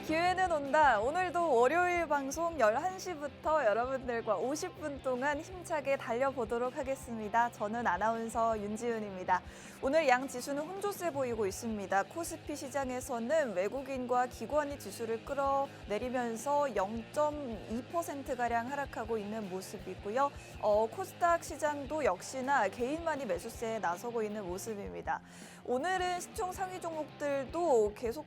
기회는 온다. 오늘도 월요일 방송 11시부터 여러분들과 50분 동안 힘차게 달려보도록 하겠습니다. 저는 아나운서 윤지은입니다. 오늘 양 지수는 혼조세 보이고 있습니다. 코스피 시장에서는 외국인과 기관이 지수를 끌어내리면서 0.2%가량 하락하고 있는 모습이고요. 코스닥 시장도 역시나 개인만이 매수세에 나서고 있는 모습입니다. 오늘은 시총 상위 종목들도 계속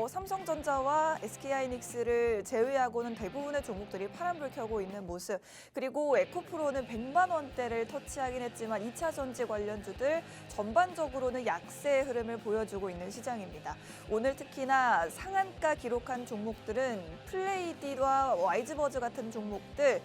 삼성전자와 SK하이닉스를 제외하고는 대부분의 종목들이 파란불 켜고 있는 모습. 그리고 에코프로는 100만 원대를 터치하긴 했지만 2차 전지 관련주들 전반적으로는 약세의 흐름을 보여주고 있는 시장입니다. 오늘 특히나 상한가 기록한 종목들은 플레이디와 와이즈버즈 같은 종목들,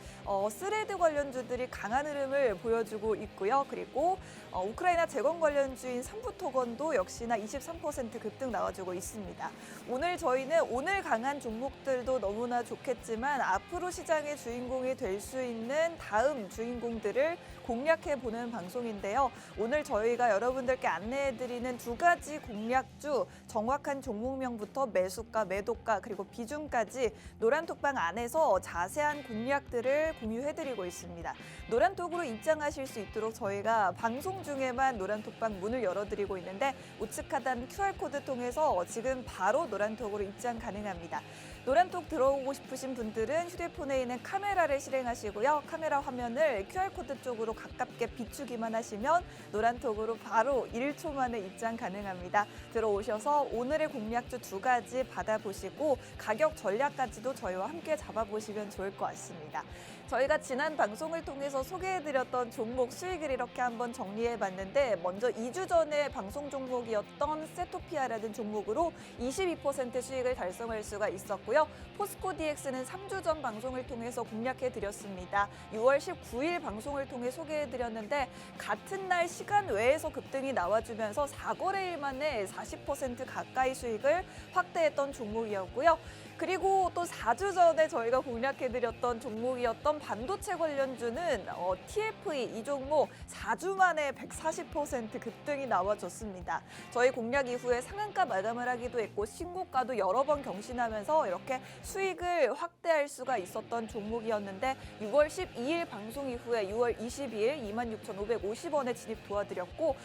스레드 관련주들이 강한 흐름을 보여주고 있고요. 그리고 우크라이나 재건 관련주인 삼부토건도 역시나 23% 급등 나와주고 있습니다. 오늘 저희는 오늘 강한 종목들도 너무나 좋겠지만 앞으로 시장의 주인공이 될 수 있는 다음 주인공들을 공략해보는 방송인데요. 오늘 저희가 여러분들께 안내해드리는 두 가지 공략주, 정확한 종목명부터 매수가, 매도가, 그리고 비중까지 노란톡방 안에서 자세한 공략들을 공유해드리고 있습니다. 노란톡으로 입장하실 수 있도록 저희가 방송 중에만 노란톡방 문을 열어드리고 있는데 우측 하단 QR코드 통해서 지금 바로 노란톡으로 입장 가능합니다. 노란톡 들어오고 싶으신 분들은 휴대폰에 있는 카메라를 실행하시고요. 카메라 화면을 QR코드 쪽으로 가깝게 비추기만 하시면 노란톡으로 바로 1초 만에 입장 가능합니다. 들어오셔서 오늘의 공략주 두 가지 받아보시고 가격 전략까지도 저희와 함께 잡아보시면 좋을 것 같습니다. 저희가 지난 방송을 통해서 소개해드렸던 종목 수익을 이렇게 한번 정리해봤는데 먼저 2주 전에 방송 종목이었던 세토피아라는 종목으로 22% 수익을 달성할 수가 있었고요. 포스코 DX는 3주 전 방송을 통해서 공략해드렸습니다. 6월 19일 방송을 통해 소개해드렸는데 같은 날 시간 외에서 급등이 나와주면서 4거래일 만에 40% 가까이 수익을 확대했던 종목이었고요. 그리고 또 4주 전에 저희가 공략해드렸던 종목이었던 반도체 관련주는 TFE 이 종목 4주 만에 140% 급등이 나와줬습니다. 저희 공략 이후에 상한가 마감을 하기도 했고 신고가도 여러 번 경신하면서 이렇게 수익을 확대할 수가 있었던 종목이었는데 6월 12일 방송 이후에 6월 22일 26,550원에 진입 도와드렸고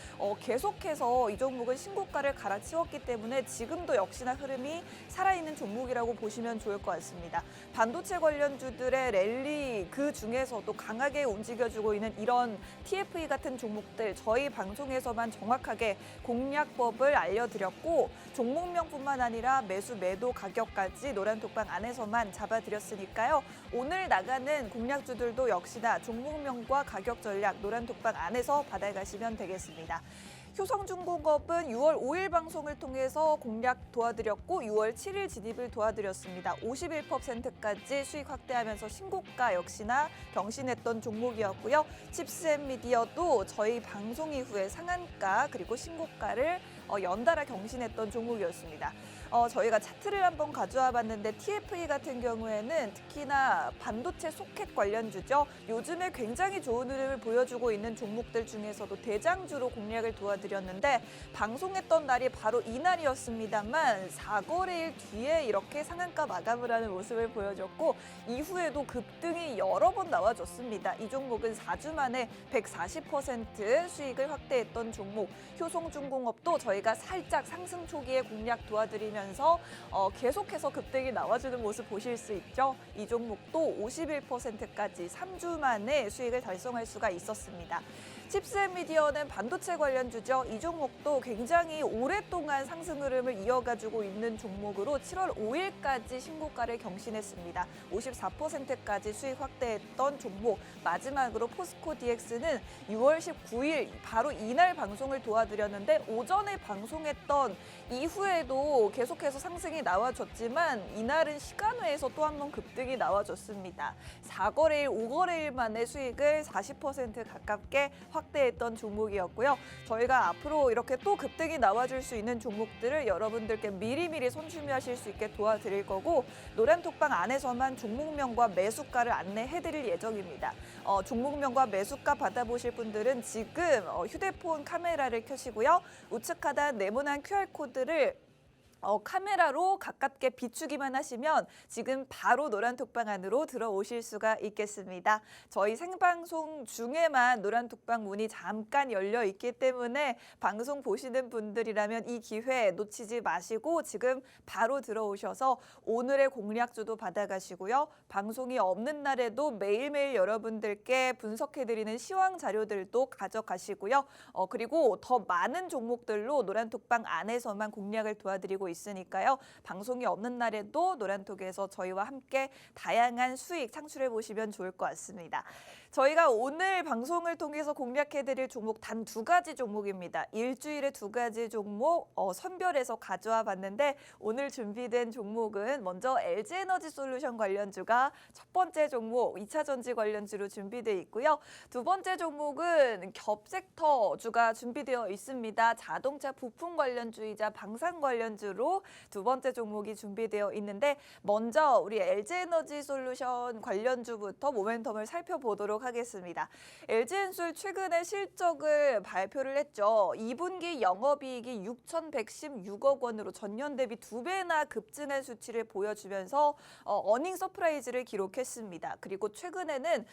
계속해서 이 종목은 신고가를 갈아치웠기 때문에 지금도 역시나 흐름이 살아있는 종목이라고 보시면 좋을 것 같습니다. 반도체 관련주들의 랠리 그 중에서도 강하게 움직여주고 있는 이런 TFE 같은 종목들 저희 방송에서만 정확하게 공략법을 알려드렸고 종목명뿐만 아니라 매수 매도 가격까지 노란톡방 안에서만 잡아드렸으니까요. 오늘 나가는 공략주들도 역시나 종목명과 가격 전략 노란톡방 안에서 받아가시면 되겠습니다. 효성중공업은 6월 5일 방송을 통해서 공략 도와드렸고 6월 7일 진입을 도와드렸습니다. 51%까지 수익 확대하면서 신고가 역시나 경신했던 종목이었고요. 칩스앤미디어도 저희 방송 이후에 상한가 그리고 신고가를 연달아 경신했던 종목이었습니다. 저희가 차트를 한번 가져와 봤는데 TFE 같은 경우에는 특히나 반도체 소켓 관련주죠. 요즘에 굉장히 좋은 흐름을 보여주고 있는 종목들 중에서도 대장주로 공략을 도와드렸는데 방송했던 날이 바로 이날이었습니다만 4거래일 뒤에 이렇게 상한가 마감을 하는 모습을 보여줬고 이후에도 급등이 여러 번 나와줬습니다. 이 종목은 4주 만에 140% 수익을 확대했던 종목. 효성중공업도 저희가 살짝 상승 초기에 공략 도와드리면서 계속해서 급등이 나와주는 모습 보실 수 있죠. 이 종목도 51%까지 3주 만에 수익을 달성할 수가 있었습니다. 칩스앤미디어는 반도체 관련주죠. 이 종목도 굉장히 오랫동안 상승 흐름을 이어가지고 있는 종목으로 7월 5일까지 신고가를 경신했습니다. 54%까지 수익 확대했던 종목. 마지막으로 포스코 DX는 6월 19일 바로 이날 방송을 도와드렸는데 오전에 방송했던 이후에도 계속해서 상승이 나와줬지만 이날은 시간외에서 또 한 번 급등이 나와줬습니다. 4거래일, 5거래일 만에 수익을 40% 가깝게 확대했던 종목이었고요. 저희가 앞으로 이렇게 또 급등이 나와줄 수 있는 종목들을 여러분들께 미리미리 선준비하실 수 있게 도와드릴 거고 노란톡방 안에서만 종목명과 매수가를 안내해드릴 예정입니다. 종목명과 매수가 받아보실 분들은 지금 휴대폰 카메라를 켜시고요. 우측 하단 네모난 QR코드를 카메라로 가깝게 비추기만 하시면 지금 바로 노란톡방 안으로 들어오실 수가 있겠습니다. 저희 생방송 중에만 노란톡방 문이 잠깐 열려 있기 때문에 방송 보시는 분들이라면 이 기회 놓치지 마시고 지금 바로 들어오셔서 오늘의 공략주도 받아가시고요. 방송이 없는 날에도 매일매일 여러분들께 분석해드리는 시황 자료들도 가져가시고요. 그리고 더 많은 종목들로 노란톡방 안에서만 공략을 도와드리고 있으니까요. 방송이 없는 날에도 노란톡에서 저희와 함께 다양한 수익 창출해 보시면 좋을 것 같습니다. 저희가 오늘 방송을 통해서 공략해드릴 종목 단 2가지 종목입니다. 일주일에 2가지 종목 선별해서 가져와 봤는데 오늘 준비된 종목은 먼저 LG에너지솔루션 관련주가 첫 번째 종목 2차 전지 관련주로 준비되어 있고요. 두 번째 종목은 겹섹터주가 준비되어 있습니다. 자동차 부품 관련주이자 방산 관련주로 두 번째 종목이 준비되어 있는데 먼저 우리 LG에너지솔루션 관련주부터 모멘텀을 살펴보도록 하겠습니다. LG엔솔 최근에 실적을 발표를 했죠. 2분기 영업이익이 6,116억 원으로 전년 대비 2배나 급증한 수치를 보여주면서 어닝 서프라이즈를 기록했습니다. 그리고 최근에는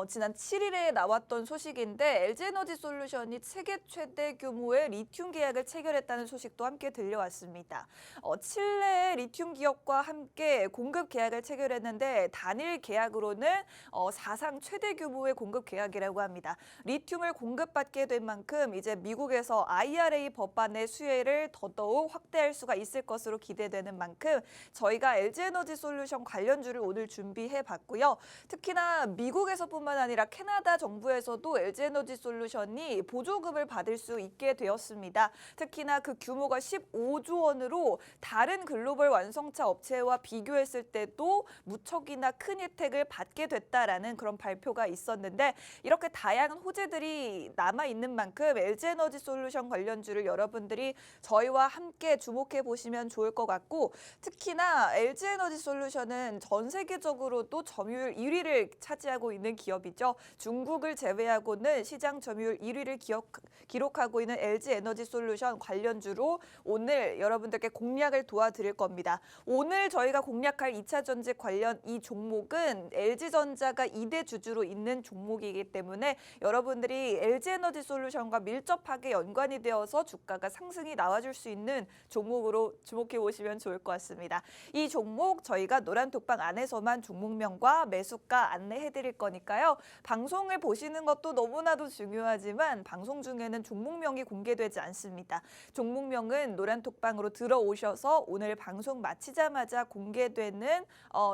지난 7일에 나왔던 소식인데 LG에너지솔루션이 세계 최대 규모의 리튬 계약을 체결했다는 소식도 함께 들려왔습니다. 칠레의 리튬 기업과 함께 공급 계약을 체결했는데 단일 계약으로는 사상 최대 규모의 공급 계약이라고 합니다. 리튬을 공급받게 된 만큼 이제 미국에서 IRA 법안의 수혜를 더더욱 확대할 수가 있을 것으로 기대되는 만큼 저희가 LG에너지솔루션 관련주를 오늘 준비해 봤고요. 특히나 미국에서뿐만 아니라 캐나다 정부에서도 LG에너지솔루션이 보조금을 받을 수 있게 되었습니다. 특히나 그 규모가 15조 원으로 다른 글로벌 완성차 업체와 비교했을 때도 무척이나 큰 혜택을 받게 됐다라는 그런 발표가 있었는데 이렇게 다양한 호재들이 남아있는 만큼 LG에너지솔루션 관련주를 여러분들이 저희와 함께 주목해 보시면 좋을 것 같고 특히나 LG에너지솔루션은 전 세계적으로도 점유율 1위를 차지하고 있는 기업이죠. 중국을 제외하고는 시장 점유율 1위를 기록하고 있는 LG에너지솔루션 관련주로 오늘 여러분들께 공략을 도와드릴 겁니다. 오늘 저희가 공략할 2차 전지 관련 이 종목은 LG전자가 2대 주주로 있는 종목이기 때문에 여러분들이 LG에너지솔루션과 밀접하게 연관이 되어서 주가가 상승이 나와줄 수 있는 종목으로 주목해 보시면 좋을 것 같습니다. 이 종목 저희가 노란톡방 안에서만 종목명과 매수가 안내해 드릴 거니까요. 방송을 보시는 것도 너무나도 중요하지만 방송 중에는 종목명이 공개되지 않습니다. 종목명은 노란톡방으로 들어오셔서 오늘 방송 마치자마자 공개되는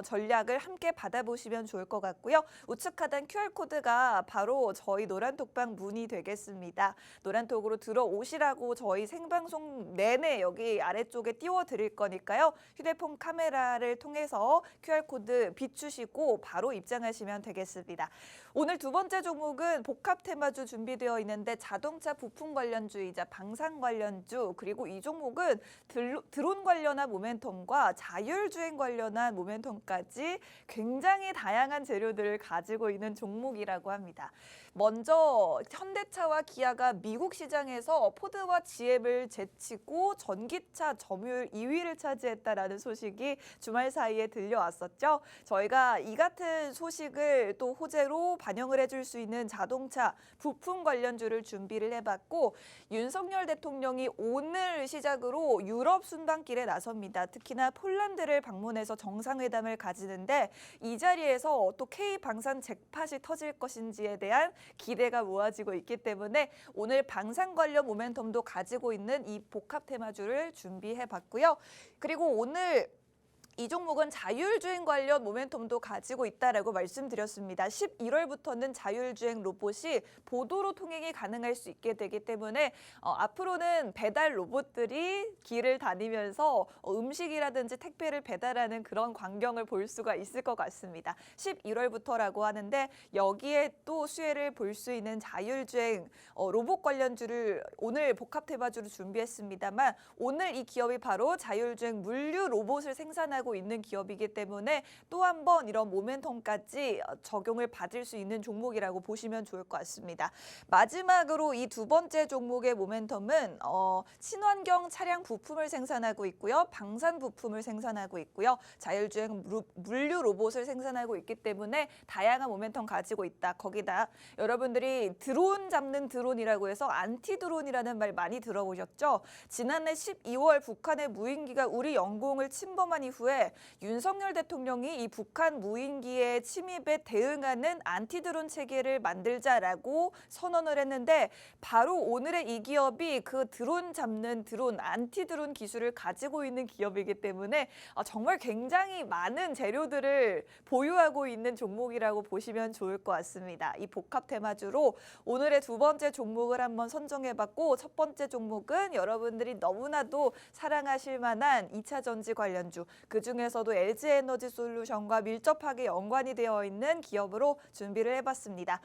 전략을 함께 받아보시면 좋을 것 같고요. 우측 하단 QR코드가 바로 저희 노란톡방 문이 되겠습니다. 노란톡으로 들어오시라고 저희 생방송 내내 여기 아래쪽에 띄워드릴 거니까요. 휴대폰 카메라를 통해서 QR코드 비추시고 바로 입장하시면 되겠습니다. 오늘 두 번째 종목은 복합 테마주 준비되어 있는데 자동차 부품 관련주이자 방산 관련주 그리고 이 종목은 드론 관련한 모멘텀과 자율주행 관련한 모멘텀까지 굉장히 다양한 재료들을 가지고 있는 종목이라고 합니다. 먼저 현대차와 기아가 미국 시장에서 포드와 GM을 제치고 전기차 점유율 2위를 차지했다라는 소식이 주말 사이에 들려왔었죠. 저희가 이 같은 소식을 또 호재로 반영을 해줄 수 있는 자동차 부품 관련주를 준비를 해봤고 윤석열 대통령이 오늘 시작으로 유럽 순방길에 나섭니다. 특히나 폴란드를 방문해서 정상회담을 가지는데 이 자리에서 또 K방산 잭팟이 터질 것인지에 대한 기대가 모아지고 있기 때문에 오늘 방산 관련 모멘텀도 가지고 있는 이 복합 테마주를 준비해봤고요. 그리고 오늘 이 종목은 자율주행 관련 모멘텀도 가지고 있다라고 말씀드렸습니다. 11월부터는 자율주행 로봇이 보도로 통행이 가능할 수 있게 되기 때문에 앞으로는 배달 로봇들이 길을 다니면서 음식이라든지 택배를 배달하는 그런 광경을 볼 수가 있을 것 같습니다. 11월부터라고 하는데 여기에 또 수혜를 볼 수 있는 자율주행 로봇 관련주를 오늘 복합 테마주로 준비했습니다만 오늘 이 기업이 바로 자율주행 물류 로봇을 생산하고 추진하고 있는 기업이기 때문에 또 한 번 이런 모멘텀까지 적용을 받을 수 있는 종목이라고 보시면 좋을 것 같습니다. 마지막으로 이 두 번째 종목의 모멘텀은 친환경 차량 부품을 생산하고 있고요. 방산 부품을 생산하고 있고요. 자율주행 물류 로봇을 생산하고 있기 때문에 다양한 모멘텀 가지고 있다. 거기다 여러분들이 드론 잡는 드론이라고 해서 안티 드론이라는 말 많이 들어보셨죠? 지난해 12월 북한의 무인기가 우리 영공을 침범한 이후에 윤석열 대통령이 이 북한 무인기의 침입에 대응하는 안티 드론 체계를 만들자라고 선언을 했는데 바로 오늘의 이 기업이 그 드론 잡는 드론, 안티 드론 기술을 가지고 있는 기업이기 때문에 정말 굉장히 많은 재료들을 보유하고 있는 종목이라고 보시면 좋을 것 같습니다. 이 복합 테마주로 오늘의 두 번째 종목을 한번 선정해봤고 첫 번째 종목은 여러분들이 너무나도 사랑하실 만한 2차 전지 관련주, 그중에서도 LG에너지솔루션과 밀접하게 연관이 되어 있는 기업으로 준비를 해봤습니다.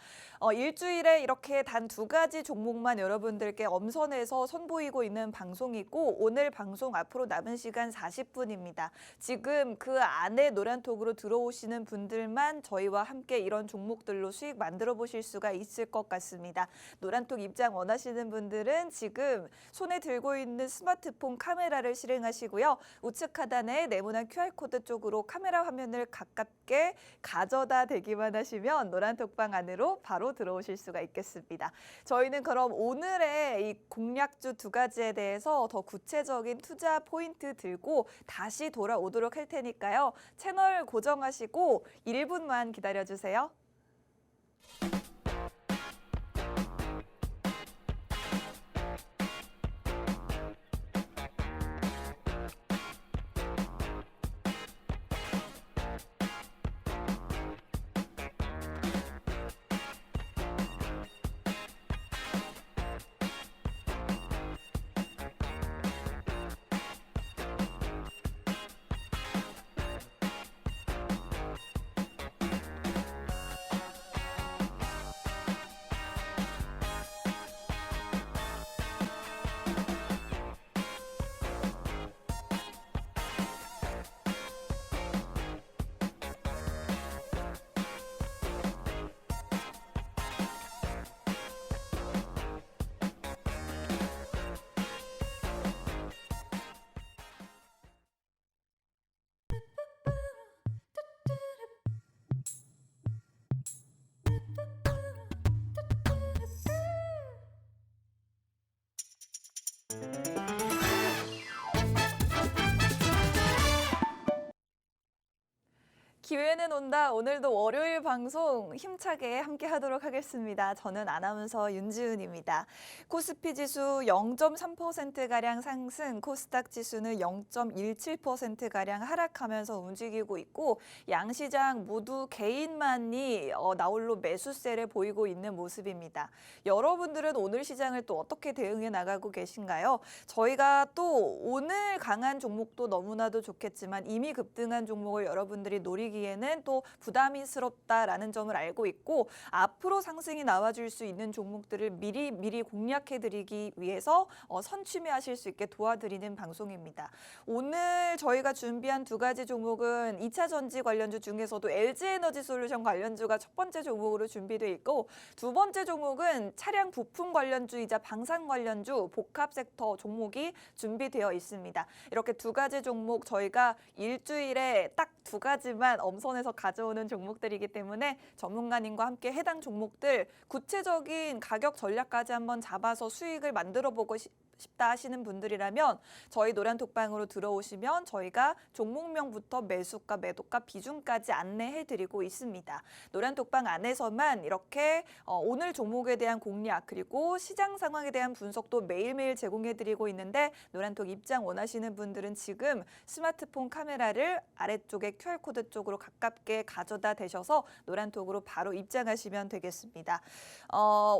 일주일에 이렇게 단 두 가지 종목만 여러분들께 엄선해서 선보이고 있는 방송이고 오늘 방송 앞으로 남은 시간 40분입니다. 지금 그 안에 노란톡으로 들어오시는 분들만 저희와 함께 이런 종목들로 수익 만들어 보실 수가 있을 것 같습니다. 노란톡 입장 원하시는 분들은 지금 손에 들고 있는 스마트폰 카메라를 실행하시고요. 우측 하단에 네모난 QR코드 쪽으로 카메라 화면을 가깝게 가져다 대기만 하시면 노란톡방 안으로 바로 들어오실 수가 있겠습니다. 저희는 그럼 오늘의 이 공략주 두 가지에 대해서 더 구체적인 투자 포인트 들고 다시 돌아오도록 할 테니까요. 채널 고정하시고 1분만 기다려주세요. 기회는 온다. 오늘도 월요일 방송 힘차게 함께 하도록 하겠습니다. 저는 아나운서 윤지은입니다. 코스피 지수 0.3%가량 상승, 코스닥 지수는 0.17%가량 하락하면서 움직이고 있고 양시장 모두 개인만이 나홀로 매수세를 보이고 있는 모습입니다. 여러분들은 오늘 시장을 또 어떻게 대응해 나가고 계신가요? 저희가 또 오늘 강한 종목도 너무나도 좋겠지만 이미 급등한 종목을 여러분들이 노리기에는 또 부담스럽다라는 점을 알고 있고 앞으로 상승이 나와줄 수 있는 종목들을 미리 공략해드리기 위해서 선취매하실 수 있게 도와드리는 방송입니다. 오늘 저희가 준비한 두 가지 종목은 2차 전지 관련주 중에서도 LG에너지솔루션 관련주가 첫 번째 종목으로 준비되어 있고 두 번째 종목은 차량 부품 관련주이자 방산 관련주 복합 섹터 종목이 준비되어 있습니다. 이렇게 두 가지 종목 저희가 일주일에 딱 두 가지만 엄선해서 가져오는 종목들이기 때문에 전문가님과 함께 해당 종목들 구체적인 가격 전략까지 한번 잡아서 수익을 만들어 보고 싶다 하시는 분들이라면 저희 노란톡방으로 들어오시면 저희가 종목명부터 매수가, 매도가, 비중까지 안내해드리고 있습니다. 노란톡방 안에서만 이렇게 오늘 종목에 대한 공략 그리고 시장 상황에 대한 분석도 매일매일 제공해드리고 있는데 노란톡 입장 원하시는 분들은 지금 스마트폰 카메라를 아래쪽에 QR코드 쪽으로 가깝게 가져다 대셔서 노란톡으로 바로 입장하시면 되겠습니다.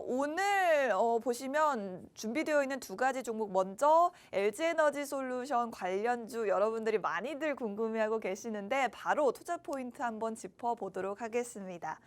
오늘 보시면 준비되어 있는 두 가지 종목 먼저 LG에너지솔루션 관련주 여러분들이 많이들 궁금해하고 계시는데 바로 투자 포인트 한번 짚어보도록 하겠습니다.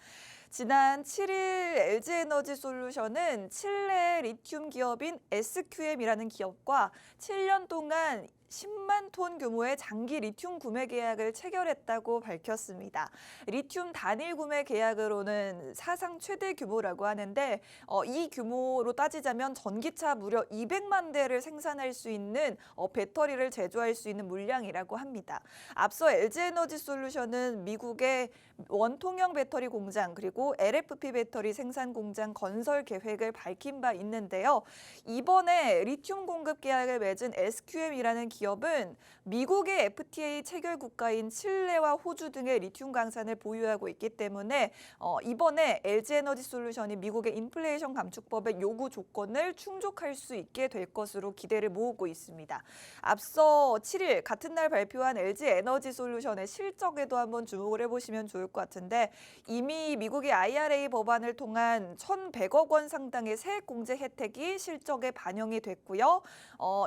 지난 7일 LG에너지솔루션은 칠레 리튬 기업인 SQM이라는 기업과 7년 동안 10만 톤 규모의 장기 리튬 구매 계약을 체결했다고 밝혔습니다. 리튬 단일 구매 계약으로는 사상 최대 규모라고 하는데 이 규모로 따지자면 전기차 무려 200만 대를 생산할 수 있는 배터리를 제조할 수 있는 물량이라고 합니다. 앞서 LG에너지솔루션은 미국의 원통형 배터리 공장 그리고 LFP 배터리 생산 공장 건설 계획을 밝힌 바 있는데요. 이번에 리튬 공급 계약을 맺은 SQM이라는 기업은 미국의 FTA 체결 국가인 칠레와 호주 등의 리튬 강산을 보유하고 있기 때문에 이번에 LG에너지솔루션이 미국의 인플레이션 감축법의 요구 조건을 충족할 수 있게 될 것으로 기대를 모으고 있습니다. 앞서 7일 같은 날 발표한 LG에너지솔루션의 실적에도 한번 주목을 해보시면 좋을 것 같은데 이미 미국의 IRA 법안을 통한 1,100억 원 상당의 세액 공제 혜택이 실적에 반영이 됐고요.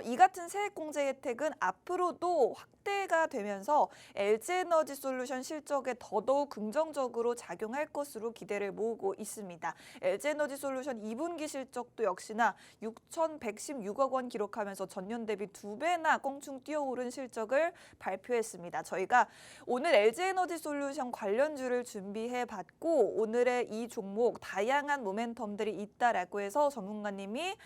이 같은 세액 공제 혜택은 앞으로도 확대가 되면서 LG에너지솔루션 실적에 더더욱 긍정적으로 작용할 것으로 기대를 모으고 있습니다. LG에너지솔루션 2분기 실적도 역시나 6,116억 원 기록하면서 전년 대비 2배나 껑충 뛰어오른 실적을 발표했습니다. 저희가 오늘 LG에너지솔루션 관련주를 준비해봤고 오늘의 이 종목 다양한 모멘텀들이 있다라고 해서 전문가님이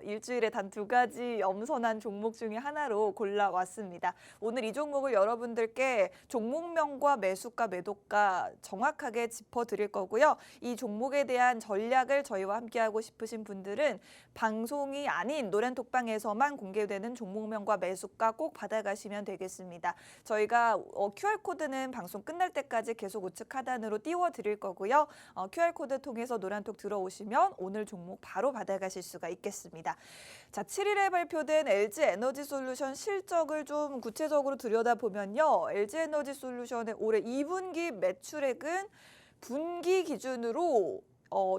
일주일에 단 2가지 엄선한 종목 중에 하나로 골라왔습니다. 오늘 이 종목을 여러분들께 종목명과 매수가, 매도가 정확하게 짚어드릴 거고요. 이 종목에 대한 전략을 저희와 함께하고 싶으신 분들은 방송이 아닌 노렌톡방에서만 공개되는 종목명과 매수가 꼭 받아가시면 되겠습니다. 저희가 QR코드는 방송 끝날 때까지 계속 우측 하단으로 띄워드릴 거고요. QR코드 통해서 노란톡 들어오시면 오늘 종목 바로 받아가실 수가 있겠습니다. 자, 7일에 발표된 LG에너지솔루션 실적을 좀 구체적으로 들여다보면요. LG에너지솔루션의 올해 2분기 매출액은 분기 기준으로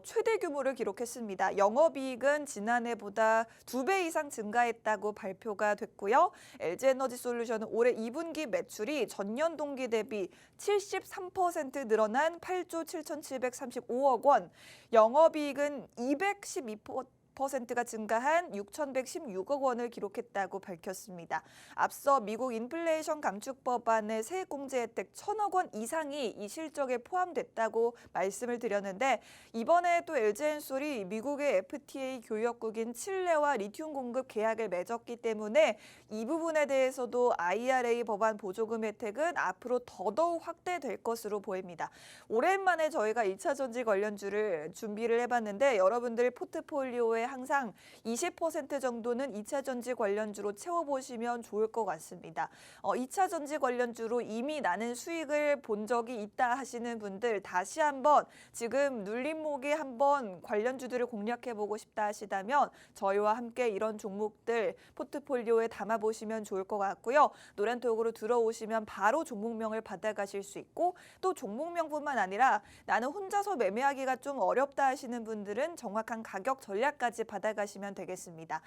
최대 규모를 기록했습니다. 영업이익은 지난해보다 2배 이상 증가했다고 발표가 됐고요. LG에너지솔루션은 올해 2분기 매출이 전년 동기 대비 73% 늘어난 8조 7,735억 원, 영업이익은 212%가 증가한 6,116억 원을 기록했다고 밝혔습니다. 앞서 미국 인플레이션 감축 법안의 세액 공제 혜택 1,000억 원 이상이 이 실적에 포함됐다고 말씀을 드렸는데 이번에 또 LG엔솔이 미국의 FTA 교역국인 칠레와 리튬 공급 계약을 맺었기 때문에 이 부분에 대해서도 IRA 법안 보조금 혜택은 앞으로 더더욱 확대될 것으로 보입니다. 오랜만에 저희가 2차 전지 관련주를 준비를 해봤는데 여러분들 포트폴리오에 항상 20% 정도는 2차 전지 관련주로 채워보시면 좋을 것 같습니다. 2차 전지 관련주로 이미 나는 수익을 본 적이 있다 하시는 분들 다시 한번 지금 눌림목에 한번 관련주들을 공략해보고 싶다 하시다면 저희와 함께 이런 종목들 포트폴리오에 담아보시면 좋을 것 같고요. 노란톡으로 들어오시면 바로 종목명을 받아가실 수 있고 또 종목명뿐만 아니라 나는 혼자서 매매하기가 좀 어렵다 하시는 분들은 정확한 가격 전략까지 받아가시면 되겠습니다.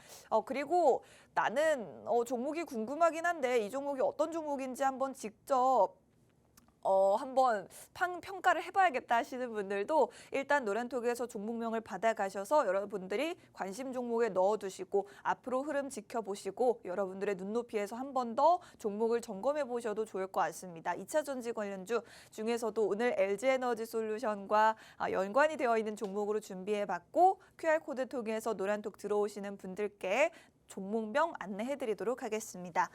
그리고 나는 종목이 궁금하긴 한데 이 종목이 어떤 종목인지 한번 직접 한번 평가를 해봐야겠다 하시는 분들도 일단 노란톡에서 종목명을 받아가셔서 여러분들이 관심 종목에 넣어두시고 앞으로 흐름 지켜보시고 여러분들의 눈높이에서 한 번 더 종목을 점검해 보셔도 좋을 것 같습니다. 2차 전지 관련주 중에서도 오늘 LG에너지솔루션과 연관이 되어 있는 종목으로 준비해봤고 QR코드 통해서 노란톡 들어오시는 분들께 종목명 안내해드리도록 하겠습니다.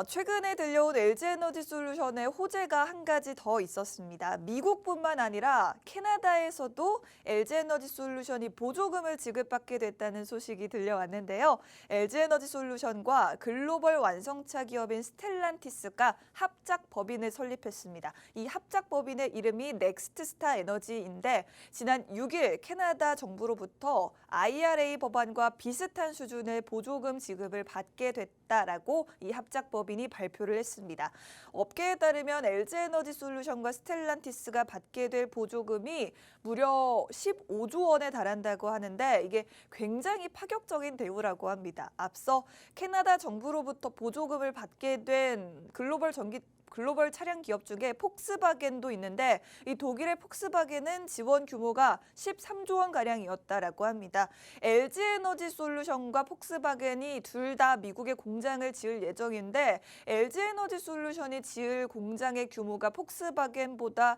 최근에 들려온 LG에너지솔루션의 호재가 한 가지 더 있었습니다. 미국뿐만 아니라 캐나다에서도 LG에너지솔루션이 보조금을 지급받게 됐다는 소식이 들려왔는데요. LG에너지솔루션과 글로벌 완성차 기업인 스텔란티스가 합작 법인을 설립했습니다. 이 합작 법인의 이름이 넥스트스타 에너지인데 지난 6일 캐나다 정부로부터 IRA 법안과 비슷한 수준의 보조금 지급을 받게 됐다라고 이 합작 법인이 발표를 했습니다. 업계에 따르면 LG에너지솔루션과 스텔란티스가 받게 될 보조금이 무려 15조 원에 달한다고 하는데 이게 굉장히 파격적인 대우라고 합니다. 앞서 캐나다 정부로부터 보조금을 받게 된 글로벌 전기 글로벌 차량 기업 중에 폭스바겐도 있는데 이 독일의 폭스바겐은 지원 규모가 13조 원 가량이었다라고 합니다. LG 에너지 솔루션과 폭스바겐이 둘 다 미국에 공장을 지을 예정인데 LG 에너지 솔루션이 지을 공장의 규모가 폭스바겐보다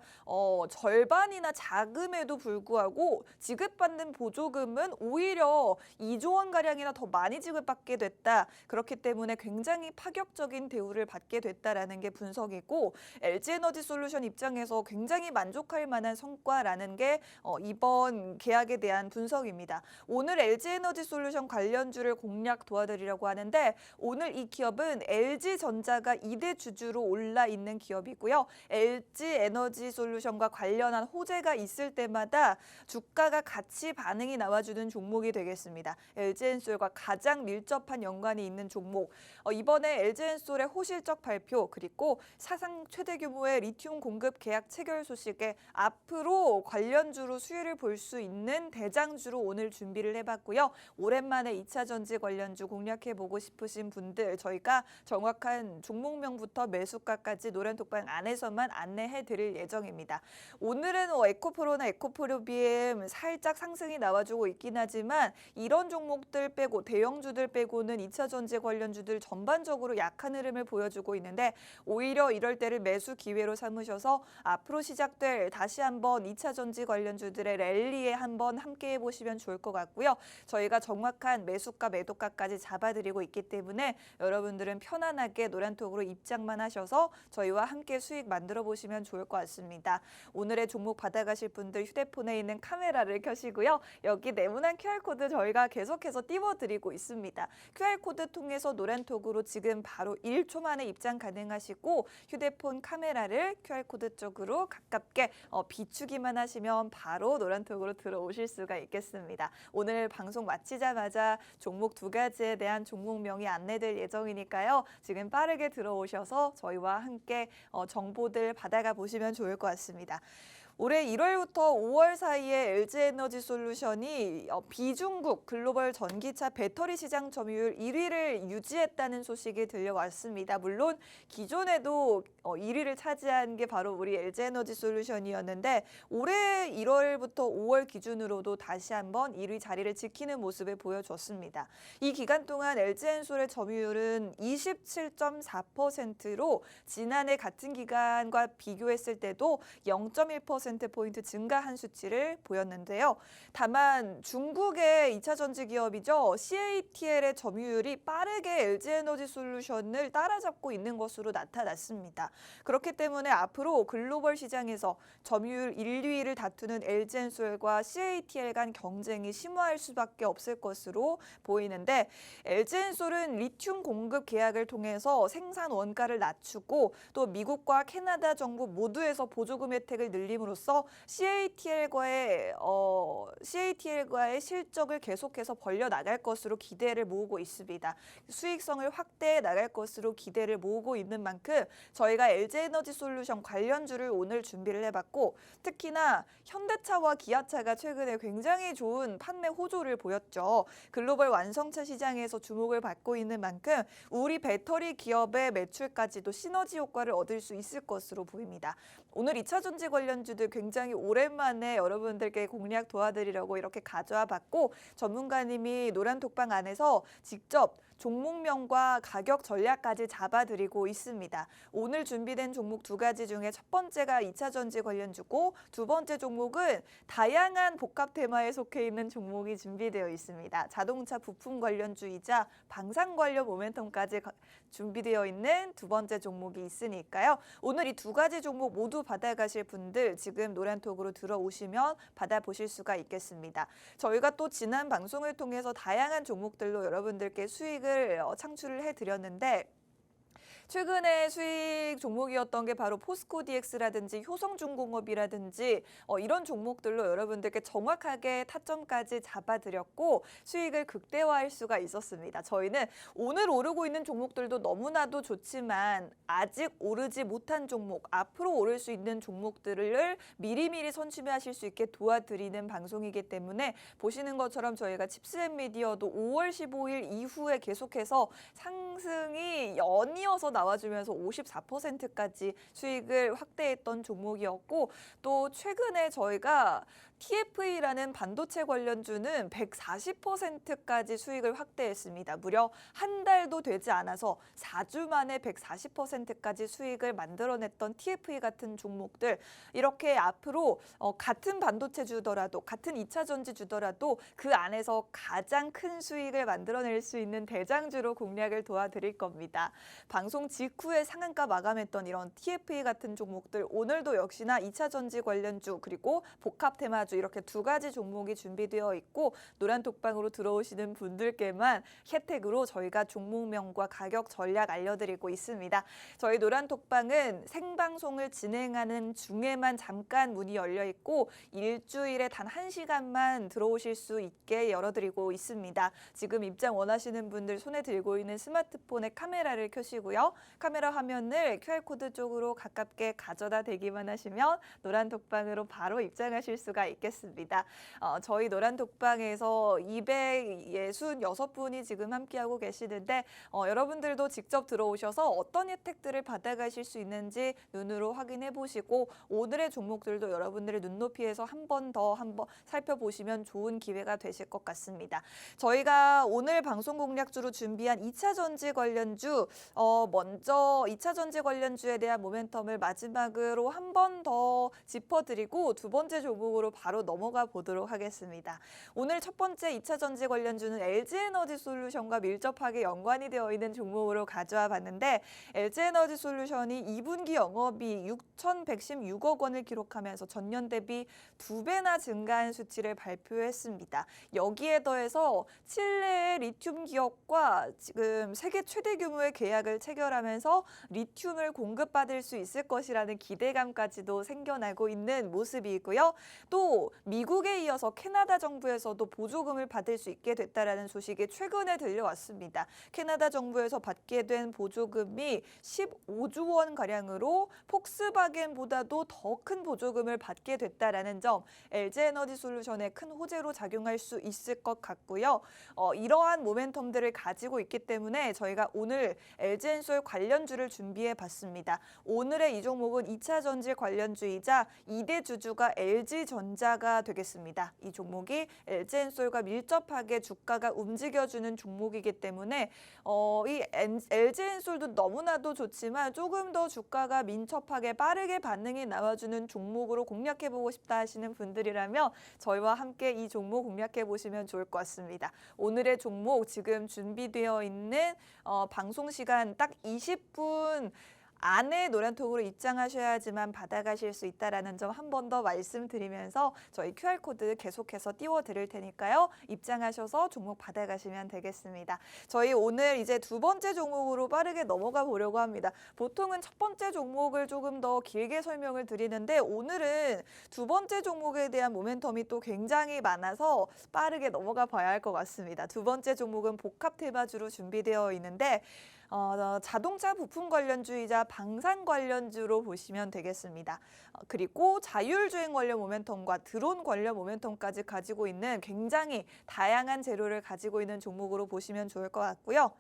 절반이나 작음에도 불구하고 지급받는 보조금은 오히려 2조 원 가량이나 더 많이 지급받게 됐다. 그렇기 때문에 굉장히 파격적인 대우를 받게 됐다라는 게 분석이고 LG 에너지 솔루션 입장에서 굉장히 만족할 만한 성과라는 게 이번 계약에 대한 분석입니다. 오늘 LG 에너지 솔루션 관련주를 공략 도와드리려고 하는데 오늘 이 기업은 LG전자가 2대 주주로 올라 있는 기업이고요. LG 에너지 솔루션과 관련한 호재가 있을 때마다 주가가 같이 반응이 나와주는 종목이 되겠습니다. LG엔솔과 가장 밀접한 연관이 있는 종목. 이번에 LG엔솔의 호실적 발표 그리고 사상 최대 규모의 리튬 공급 계약 체결 소식에 앞으로 관련주로 수혜를 볼 수 있는 대장주로 오늘 준비를 해봤고요. 오랜만에 2차 전지 관련주 공략해보고 싶으신 분들 저희가 정확한 종목명부터 매수가까지 노란톡방 안에서만 안내해드릴 예정입니다. 오늘은 에코프로나 에코프로비엠 살짝 상승이 나와주고 있긴 하지만 이런 종목들 빼고 대형주들 빼고는 2차 전지 관련주들 전반적으로 약한 흐름을 보여주고 있는데 오히려 이럴 때를 매수 기회로 삼으셔서 앞으로 시작될 다시 한번 2차 전지 관련주들의 랠리에 한번 함께 해보시면 좋을 것 같고요. 저희가 정확한 매수가 매도가까지 잡아드리고 있기 때문에 여러분들은 편안하게 노란톡으로 입장만 하셔서 저희와 함께 수익 만들어 보시면 좋을 것 같습니다. 오늘의 종목 받아가실 분들 휴대폰에 있는 카메라를 켜시고요. 여기 네모난 QR코드 저희가 계속해서 띄워드리고 있습니다. QR코드 통해서 노란톡으로 지금 바로 1초 만에 입장 가능하시고 휴대폰 카메라를 QR코드 쪽으로 가깝게 비추기만 하시면 바로 노란톡으로 들어오실 수가 있겠습니다. 오늘 방송 마치자마자 종목 2가지에 대한 종목명이 안내될 예정이니까요. 지금 빠르게 들어오셔서 저희와 함께 정보들 받아가 보시면 좋을 것 같습니다. 올해 1월부터 5월 사이에 LG에너지 솔루션이 비중국 글로벌 전기차 배터리 시장 점유율 1위를 유지했다는 소식이 들려왔습니다. 물론 기존에도 1위를 차지한 게 바로 우리 LG에너지 솔루션이었는데 올해 1월부터 5월 기준으로도 다시 한번 1위 자리를 지키는 모습을 보여줬습니다. 이 기간 동안 LG엔솔의 점유율은 27.4%로 지난해 같은 기간과 비교했을 때도 0.1%포인트 증가한 수치를 보였는데요. 다만 중국의 2차 전지 기업이죠. CATL의 점유율이 빠르게 LG에너지 솔루션을 따라잡고 있는 것으로 나타났습니다. 그렇기 때문에 앞으로 글로벌 시장에서 점유율 1, 2위를 다투는 LG엔솔과 CATL 간 경쟁이 심화할 수밖에 없을 것으로 보이는데 LG엔솔은 리튬 공급 계약을 통해서 생산 원가를 낮추고 또 미국과 캐나다 정부 모두에서 보조금 혜택을 늘림으로써 CATL과의 실적을 계속해서 벌려나갈 것으로 기대를 모으고 있습니다. 수익성을 확대해 나갈 것으로 기대를 모으고 있는 만큼 저희가 LG에너지 솔루션 관련주를 오늘 준비를 해봤고 특히나 현대차와 기아차가 최근에 굉장히 좋은 판매 호조를 보였죠. 글로벌 완성차 시장에서 주목을 받고 있는 만큼 우리 배터리 기업의 매출까지도 시너지 효과를 얻을 수 있을 것으로 보입니다. 오늘 2차 전지 관련주들 굉장히 오랜만에 여러분들께 공략 도와드리려고 이렇게 가져와 봤고 전문가님이 노란톡방 안에서 직접 종목명과 가격 전략까지 잡아드리고 있습니다. 오늘 준비된 종목 2가지 중에 첫 번째가 2차 전지 관련주고 두 번째 종목은 다양한 복합 테마에 속해 있는 종목이 준비되어 있습니다. 자동차 부품 관련주이자 방산 관련 모멘텀까지 준비되어 있는 두 번째 종목이 있으니까요. 오늘 이 2가지 종목 모두 받아가실 분들 지금 노란톡으로 들어오시면 받아보실 수가 있겠습니다. 저희가 또 지난 방송을 통해서 다양한 종목들로 여러분들께 수익을 창출을 해드렸는데 최근에 수익 종목이었던 게 바로 포스코 DX라든지 효성중공업이라든지 이런 종목들로 여러분들께 정확하게 타점까지 잡아드렸고 수익을 극대화할 수가 있었습니다. 저희는 오늘 오르고 있는 종목들도 너무나도 좋지만 아직 오르지 못한 종목, 앞으로 오를 수 있는 종목들을 미리미리 선취하실 수 있게 도와드리는 방송이기 때문에 보시는 것처럼 저희가 칩스앤미디어도 5월 15일 이후에 계속해서 상승이 연이어서 나와주면서 54%까지 수익을 확대했던 종목이었고 또 최근에 저희가 TFE라는 반도체 관련주는 140%까지 수익을 확대했습니다. 무려 한 달도 되지 않아서 4주 만에 140%까지 수익을 만들어냈던 TFE 같은 종목들 이렇게 앞으로 같은 반도체 주더라도 같은 2차 전지 주더라도 그 안에서 가장 큰 수익을 만들어낼 수 있는 대장주로 공략을 도와드릴 겁니다. 방송 직후에 상한가 마감했던 이런 TFE 같은 종목들 오늘도 역시나 2차 전지 관련주 그리고 복합 테마주 이렇게 두 가지 종목이 준비되어 있고 노란톡방으로 들어오시는 분들께만 혜택으로 저희가 종목명과 가격 전략 알려드리고 있습니다. 저희 노란톡방은 생방송을 진행하는 중에만 잠깐 문이 열려 있고 일주일에 단 1시간만 들어오실 수 있게 열어드리고 있습니다. 지금 입장 원하시는 분들 손에 들고 있는 스마트폰에 카메라를 켜시고요. 카메라 화면을 QR코드 쪽으로 가깝게 가져다 대기만 하시면 노란톡방으로 바로 입장하실 수가 있겠습니다. 저희 노란톡방에서 266분이 지금 함께하고 계시는데 여러분들도 직접 들어오셔서 어떤 혜택들을 받아가실 수 있는지 눈으로 확인해 보시고 오늘의 종목들도 여러분들의 눈높이에서 한 번 더 살펴보시면 좋은 기회가 되실 것 같습니다. 저희가 오늘 방송 공략주로 준비한 2차 전지 관련주 먼저 2차 전지 관련주에 대한 모멘텀을 마지막으로 한 번 더 짚어드리고 두 번째 종목으로 바로 넘어가 보도록 하겠습니다. 오늘 첫 번째 2차 전지 관련주는 LG에너지솔루션과 밀접하게 연관이 되어 있는 종목으로 가져와 봤는데 LG에너지솔루션이 2분기 영업이 6,116억 원을 기록하면서 전년 대비 2배나 증가한 수치를 발표했습니다. 여기에 더해서 칠레의 리튬 기업과 지금 세계 최대 규모의 계약을 체결하면서 리튬을 공급받을 수 있을 것이라는 기대감까지도 생겨나고 있는 모습이고요. 또 미국에 이어서 캐나다 정부에서도 보조금을 받을 수 있게 됐다라는 소식이 최근에 들려왔습니다. 캐나다 정부에서 받게 된 보조금이 15조 원 가량으로 폭스바겐보다도 더 큰 보조금을 받게 됐다라는 점 LG에너지솔루션의 큰 호재로 작용할 수 있을 것 같고요. 이러한 모멘텀들을 가지고 있기 때문에 저희가 오늘 LG엔솔 관련주를 준비해 봤습니다. 오늘의 이 종목은 2차 전지 관련주이자 2대 주주가 LG전자가 되겠습니다. 이 종목이 LG엔솔과 밀접하게 주가가 움직여주는 종목이기 때문에 이 LG엔솔도 너무나도 좋지만 조금 더 주가가 민첩하게 빠르게 반응이 나와주는 종목으로 공략해보고 싶다 하시는 분들이라면 저희와 함께 이 종목 공략해보시면 좋을 것 같습니다. 오늘의 종목 지금 준비되어 있는 방송 시간 딱 20분 안에 노란톡으로 입장하셔야지만 받아가실 수 있다는 점 한 번 더 말씀드리면서 저희 QR코드 계속해서 띄워드릴 테니까요. 입장하셔서 종목 받아가시면 되겠습니다. 저희 오늘 이제 두 번째 종목으로 빠르게 넘어가 보려고 합니다. 보통은 첫 번째 종목을 조금 더 길게 설명을 드리는데 오늘은 두 번째 종목에 대한 모멘텀이 또 굉장히 많아서 빠르게 넘어가 봐야 할 것 같습니다. 두 번째 종목은 복합 테마주로 준비되어 있는데 자동차 부품 관련주이자 방산 관련주로 보시면 되겠습니다. 그리고 자율주행 관련 모멘텀과 드론 관련 모멘텀까지 가지고 있는 굉장히 다양한 재료를 가지고 있는 종목으로 보시면 좋을 것 같고요.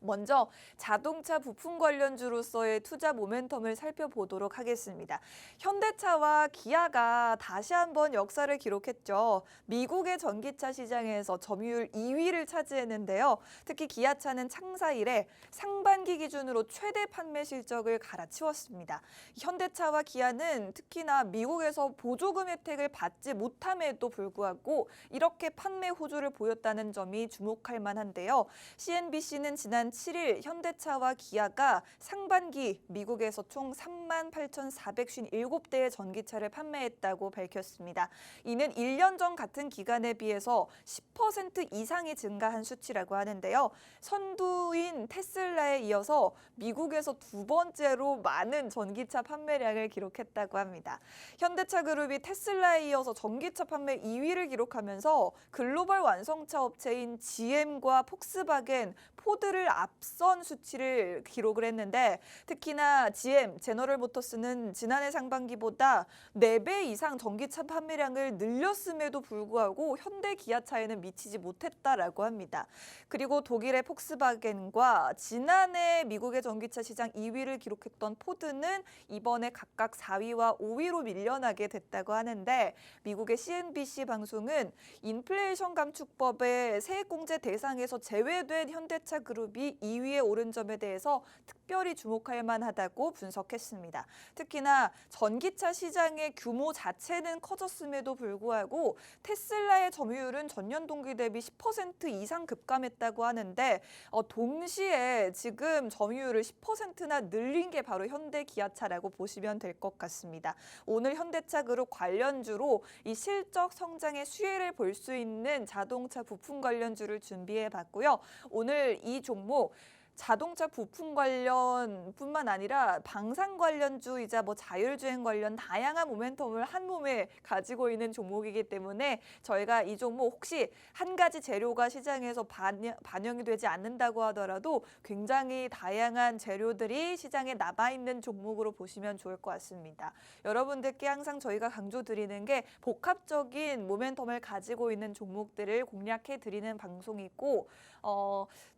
먼저 자동차 부품 관련주로서의 투자 모멘텀을 살펴보도록 하겠습니다. 현대차와 기아가 다시 한번 역사를 기록했죠. 미국의 전기차 시장에서 점유율 2위를 차지했는데요. 특히 기아차는 창사 이래 상반기 기준으로 최대 판매 실적을 갈아치웠습니다. 현대차와 기아는 특히나 미국에서 보조금 혜택을 받지 못함에도 불구하고 이렇게 판매 호조를 보였다는 점이 주목할 만한데요. CNBC는 지난 7일 현대차와 기아가 상반기 미국에서 총 38,457대의 전기차를 판매했다고 밝혔습니다. 이는 1년 전 같은 기간에 비해서 10% 이상이 증가한 수치라고 하는데요. 선두인 테슬라에 이어서 미국에서 두 번째로 많은 전기차 판매량을 기록했다고 합니다. 현대차 그룹이 테슬라에 이어서 전기차 판매 2위를 기록하면서 글로벌 완성차 업체인 GM과 폭스바겐, 포드를 앞선 수치를 기록을 했는데 특히나 GM, 제너럴 모터스는 지난해 상반기보다 4배 이상 전기차 판매량을 늘렸음에도 불구하고 현대 기아차에는 미치지 못했다라고 합니다. 그리고 독일의 폭스바겐과 지난해 미국의 전기차 시장 2위를 기록했던 포드는 이번에 각각 4위와 5위로 밀려나게 됐다고 하는데 미국의 CNBC 방송은 인플레이션 감축법의 세액공제 대상에서 제외된 현대차 그룹이 2위에 오른 점에 대해서 특별히 주목할 만하다고 분석했습니다. 특히나 전기차 시장의 규모 자체는 커졌음에도 불구하고 테슬라의 점유율은 전년 동기 대비 10% 이상 급감했다고 하는데 동시에 지금 점유율을 10%나 늘린 게 바로 현대 기아차라고 보시면 될 것 같습니다. 오늘 현대차 그룹 관련주로 이 실적 성장의 수혜를 볼 수 있는 자동차 부품 관련주를 준비해 봤고요. 오늘 이 종목 자동차 부품 관련뿐만 아니라 방산 관련주이자 자율주행 관련 다양한 모멘텀을 한 몸에 가지고 있는 종목이기 때문에 저희가 이 종목 혹시 한 가지 재료가 시장에서 반영이 되지 않는다고 하더라도 굉장히 다양한 재료들이 시장에 남아있는 종목으로 보시면 좋을 것 같습니다. 여러분들께 항상 저희가 강조드리는 게 복합적인 모멘텀을 가지고 있는 종목들을 공략해 드리는 방송이고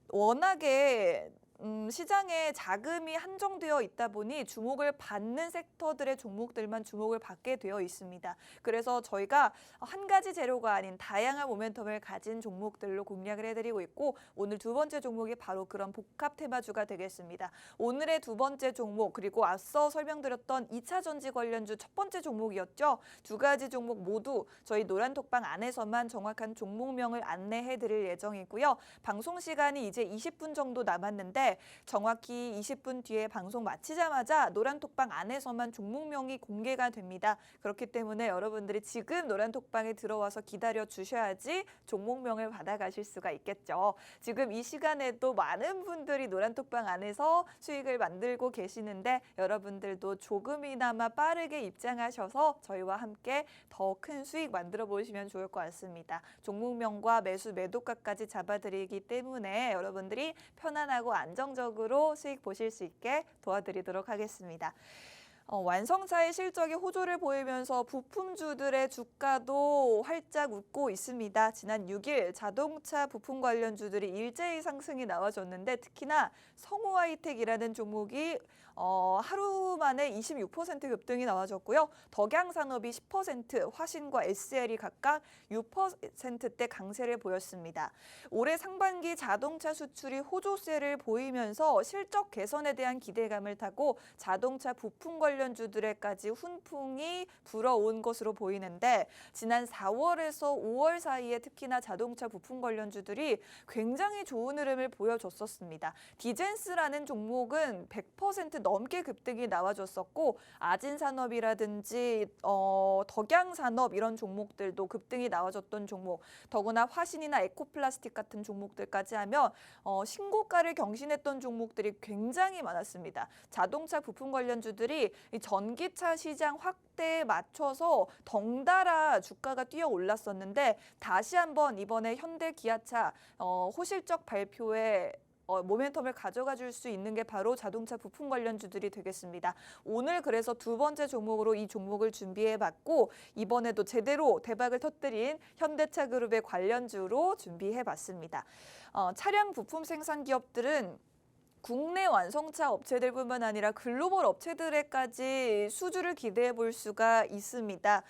워낙에 시장에 자금이 한정되어 있다 보니 주목을 받는 섹터들의 종목들만 주목을 받게 되어 있습니다. 그래서 저희가 한 가지 재료가 아닌 다양한 모멘텀을 가진 종목들로 공략을 해드리고 있고 오늘 두 번째 종목이 바로 그런 복합 테마주가 되겠습니다. 오늘의 두 번째 종목 그리고 앞서 설명드렸던 2차 전지 관련주 첫 번째 종목이었죠. 두 가지 종목 모두 저희 노란톡방 안에서만 정확한 종목명을 안내해드릴 예정이고요. 방송 시간이 이제 20분 정도 남았는데 정확히 20분 뒤에 방송 마치자마자 노란톡방 안에서만 종목명이 공개가 됩니다. 그렇기 때문에 여러분들이 지금 노란톡방에 들어와서 기다려 주셔야지 종목명을 받아가실 수가 있겠죠. 지금 이 시간에도 많은 분들이 노란톡방 안에서 수익을 만들고 계시는데 여러분들도 조금이나마 빠르게 입장하셔서 저희와 함께 더 큰 수익 만들어 보시면 좋을 것 같습니다. 종목명과 매수 매도가까지 잡아드리기 때문에 여러분들이 편안하고 안정적으로 수익 보실 수 있게 도와드리도록 하겠습니다. 완성차의 실적이 호조를 보이면서 부품주들의 주가도 활짝 웃고 있습니다. 지난 6일 자동차 부품 관련주들이 일제히 상승이 나와줬는데 특히나 성우하이텍이라는 종목이 하루 만에 26% 급등이 나와줬고요. 덕양산업이 10%, 화신과 SL이 각각 6%대 강세를 보였습니다. 올해 상반기 자동차 수출이 호조세를 보이면서 실적 개선에 대한 기대감을 타고 자동차 부품 관련주들에까지 훈풍이 불어온 것으로 보이는데 지난 4월에서 5월 사이에 특히나 자동차 부품 관련주들이 굉장히 좋은 흐름을 보여줬었습니다. 디젠스라는 종목은 100% 넘게 급등이 나와줬었고 아진산업이라든지 덕양산업 이런 종목들도 급등이 나와줬던 종목 더구나 화신이나 에코플라스틱 같은 종목들까지 하면 신고가를 경신했던 종목들이 굉장히 많았습니다. 자동차 부품 관련주들이 이 전기차 시장 확대에 맞춰서 덩달아 주가가 뛰어 올랐었는데 다시 한번 이번에 현대 기아차 호실적 발표에 모멘텀을 가져가 줄 수 있는 게 바로 자동차 부품 관련주들이 되겠습니다. 오늘 그래서 두 번째 종목으로 이 종목을 준비해봤고 이번에도 제대로 대박을 터뜨린 현대차 그룹의 관련주로 준비해봤습니다. 차량 부품 생산 기업들은 국내 완성차 업체들뿐만 아니라 글로벌 업체들에까지 수주를 기대해 볼 수가 있습니다.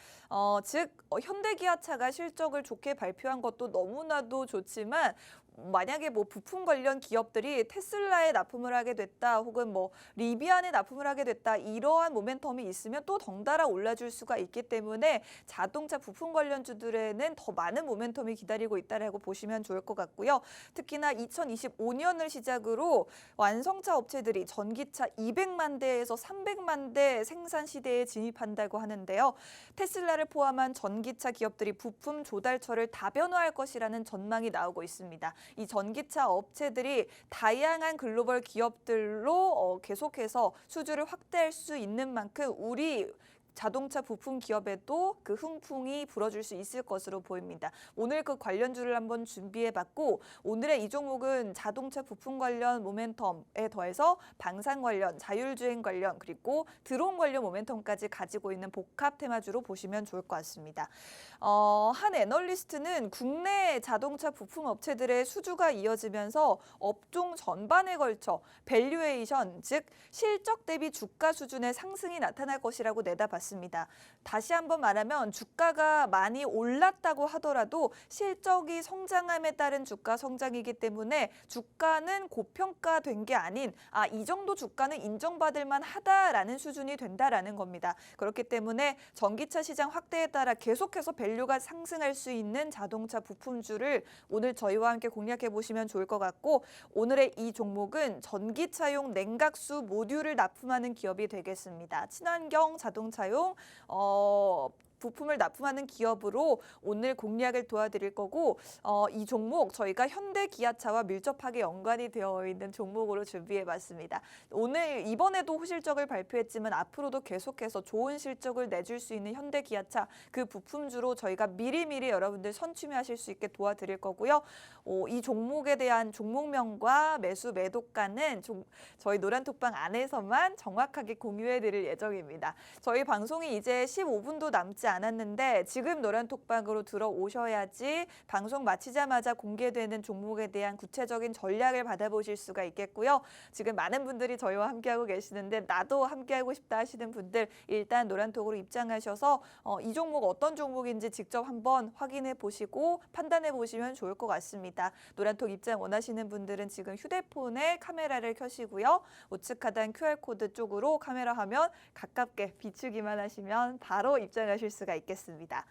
즉 현대기아차가 실적을 좋게 발표한 것도 너무나도 좋지만 만약에 부품 관련 기업들이 테슬라에 납품을 하게 됐다 혹은 리비안에 납품을 하게 됐다 이러한 모멘텀이 있으면 또 덩달아 올라줄 수가 있기 때문에 자동차 부품 관련주들에는 더 많은 모멘텀이 기다리고 있다라고 보시면 좋을 것 같고요. 특히나 2025년을 시작으로 완성차 업체들이 전기차 200만 대에서 300만 대 생산 시대에 진입한다고 하는데요. 테슬라를 포함한 전기차 기업들이 부품 조달처를 다변화할 것이라는 전망이 나오고 있습니다. 이 전기차 업체들이 다양한 글로벌 기업들로 계속해서 수주를 확대할 수 있는 만큼 우리 자동차 부품 기업에도 그 훈풍이 불어줄 수 있을 것으로 보입니다. 오늘 그 관련주를 한번 준비해봤고 오늘의 이 종목은 자동차 부품 관련 모멘텀에 더해서 방산 관련, 자율주행 관련 그리고 드론 관련 모멘텀까지 가지고 있는 복합 테마주로 보시면 좋을 것 같습니다. 한 애널리스트는 국내 자동차 부품 업체들의 수주가 이어지면서 업종 전반에 걸쳐 밸류에이션, 즉 실적 대비 주가 수준의 상승이 나타날 것이라고 내다봤습니다. 다시 한번 말하면 주가가 많이 올랐다고 하더라도 실적이 성장함에 따른 주가 성장이기 때문에 주가는 고평가된 게 아닌 이 정도 주가는 인정받을 만하다라는 수준이 된다라는 겁니다. 그렇기 때문에 전기차 시장 확대에 따라 계속해서 밸류가 상승할 수 있는 자동차 부품주를 오늘 저희와 함께 공략해 보시면 좋을 것 같고 오늘의 이 종목은 전기차용 냉각수 모듈을 납품하는 기업이 되겠습니다. 친환경 자동차용 부품을 납품하는 기업으로 오늘 공략을 도와드릴 거고 이 종목 저희가 현대 기아차와 밀접하게 연관이 되어 있는 종목으로 준비해봤습니다. 오늘 이번에도 호실적을 발표했지만 앞으로도 계속해서 좋은 실적을 내줄 수 있는 현대 기아차 그 부품주로 저희가 미리미리 여러분들 선취매하실 수 있게 도와드릴 거고요. 이 종목에 대한 종목명과 매수 매도가는 저희 노란톡방 안에서만 정확하게 공유해드릴 예정입니다. 저희 방송이 이제 15분도 남지 않았는데 지금 노란톡방으로 들어오셔야지 방송 마치자마자 공개되는 종목에 대한 구체적인 전략을 받아보실 수가 있겠고요. 지금 많은 분들이 저희와 함께하고 계시는데 나도 함께하고 싶다 하시는 분들 일단 노란톡으로 입장하셔서 이 종목 어떤 종목인지 직접 한번 확인해 보시고 판단해 보시면 좋을 것 같습니다. 노란톡 입장 원하시는 분들은 지금 휴대폰에 카메라를 켜시고요. 우측 하단 QR코드 쪽으로 카메라 화면 가깝게 비추기만 하시면 바로 입장하실 수가 있겠습니다.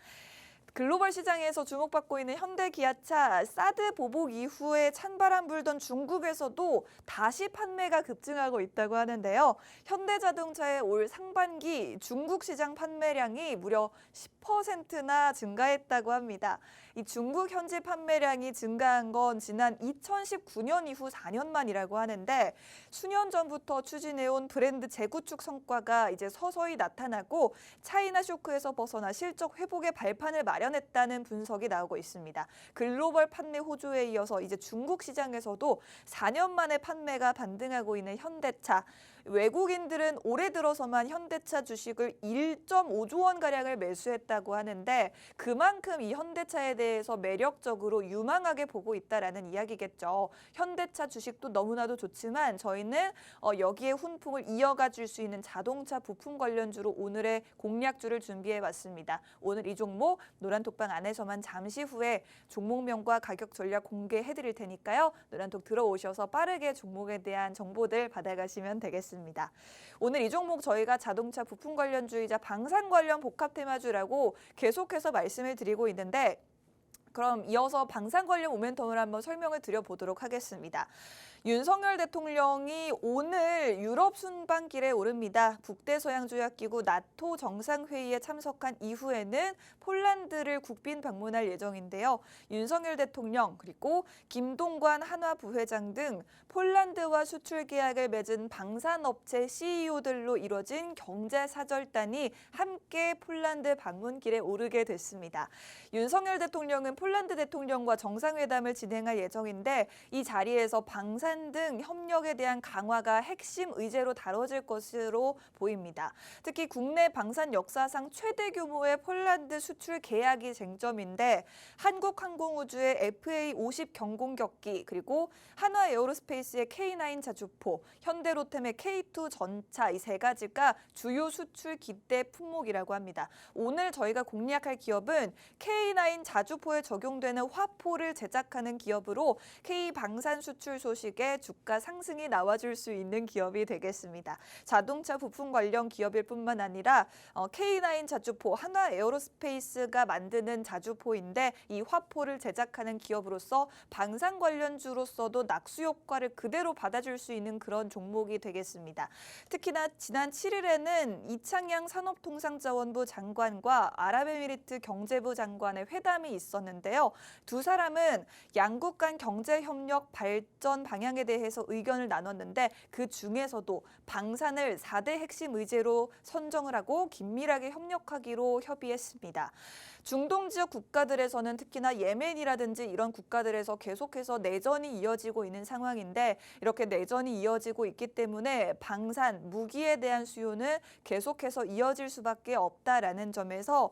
글로벌 시장에서 주목받고 있는 현대 기아차 사드 보복 이후에 찬바람 불던 중국에서도 다시 판매가 급증하고 있다고 하는데요. 현대자동차의 올 상반기 중국 시장 판매량이 무려 10%나 증가했다고 합니다. 이 중국 현지 판매량이 증가한 건 지난 2019년 이후 4년 만이라고 하는데 수년 전부터 추진해온 브랜드 재구축 성과가 이제 서서히 나타나고 차이나 쇼크에서 벗어나 실적 회복의 발판을 마련했다는 분석이 나오고 있습니다. 글로벌 판매 호조에 이어서 이제 중국 시장에서도 4년 만에 판매가 반등하고 있는 현대차. 외국인들은 올해 들어서만 현대차 주식을 1.5조 원가량을 매수했다고 하는데 그만큼 이 현대차에 대해서 매력적으로 유망하게 보고 있다라는 이야기겠죠. 현대차 주식도 너무나도 좋지만 저희는 여기에 훈풍을 이어가 줄 수 있는 자동차 부품 관련주로 오늘의 공략주를 준비해봤습니다. 오늘 이 종목 노란톡방 안에서만 잠시 후에 종목명과 가격 전략 공개해드릴 테니까요. 노란톡 들어오셔서 빠르게 종목에 대한 정보들 받아가시면 되겠습니다. 오늘 이 종목 저희가 자동차 부품 관련주이자 방산 관련 복합 테마주라고 계속해서 말씀을 드리고 있는데 그럼 이어서 방산 관련 모멘텀을 한번 설명을 드려보도록 하겠습니다. 윤석열 대통령이 오늘 유럽 순방길에 오릅니다. 북대서양조약기구 나토 정상회의에 참석한 이후에는 폴란드를 국빈 방문할 예정인데요. 윤석열 대통령 그리고 김동관 한화 부회장 등 폴란드와 수출 계약을 맺은 방산업체 CEO들로 이뤄진 경제사절단이 함께 폴란드 방문길에 오르게 됐습니다. 윤석열 대통령은 폴란드 대통령과 정상회담을 진행할 예정인데 이 자리에서 방산 등 협력에 대한 강화가 핵심 의제로 다뤄질 것으로 보입니다. 특히 국내 방산 역사상 최대 규모의 폴란드 수출 계약이 쟁점인데 한국항공우주의 FA50 경공격기 그리고 한화에어로스페이스의 K9 자주포, 현대로템의 K2 전차 이 세 가지가 주요 수출 기대 품목이라고 합니다. 오늘 저희가 공략할 기업은 K9 자주포에 적용되는 화포를 제작하는 기업으로 K방산 수출 소식에 주가 상승이 나와줄 수 있는 기업이 되겠습니다. 자동차 부품 관련 기업일 뿐만 아니라 K9 자주포, 한화에어로스페이스가 만드는 자주포인데 이 화포를 제작하는 기업으로서 방산 관련주로서도 낙수 효과를 그대로 받아줄 수 있는 그런 종목이 되겠습니다. 특히나 지난 7일에는 이창양 산업통상자원부 장관과 아랍에미리트 경제부 장관의 회담이 있었는데요. 두 사람은 양국 간 경제협력 발전 방향 방향에 대해서 의견을 나눴는데 그 중에서도 방산을 4대 핵심 의제로 선정을 하고 긴밀하게 협력하기로 협의했습니다. 중동 지역 국가들에서는 특히나 예멘이라든지 이런 국가들에서 계속해서 내전이 이어지고 있는 상황인데 이렇게 내전이 이어지고 있기 때문에 방산, 무기에 대한 수요는 계속해서 이어질 수밖에 없다라는 점에서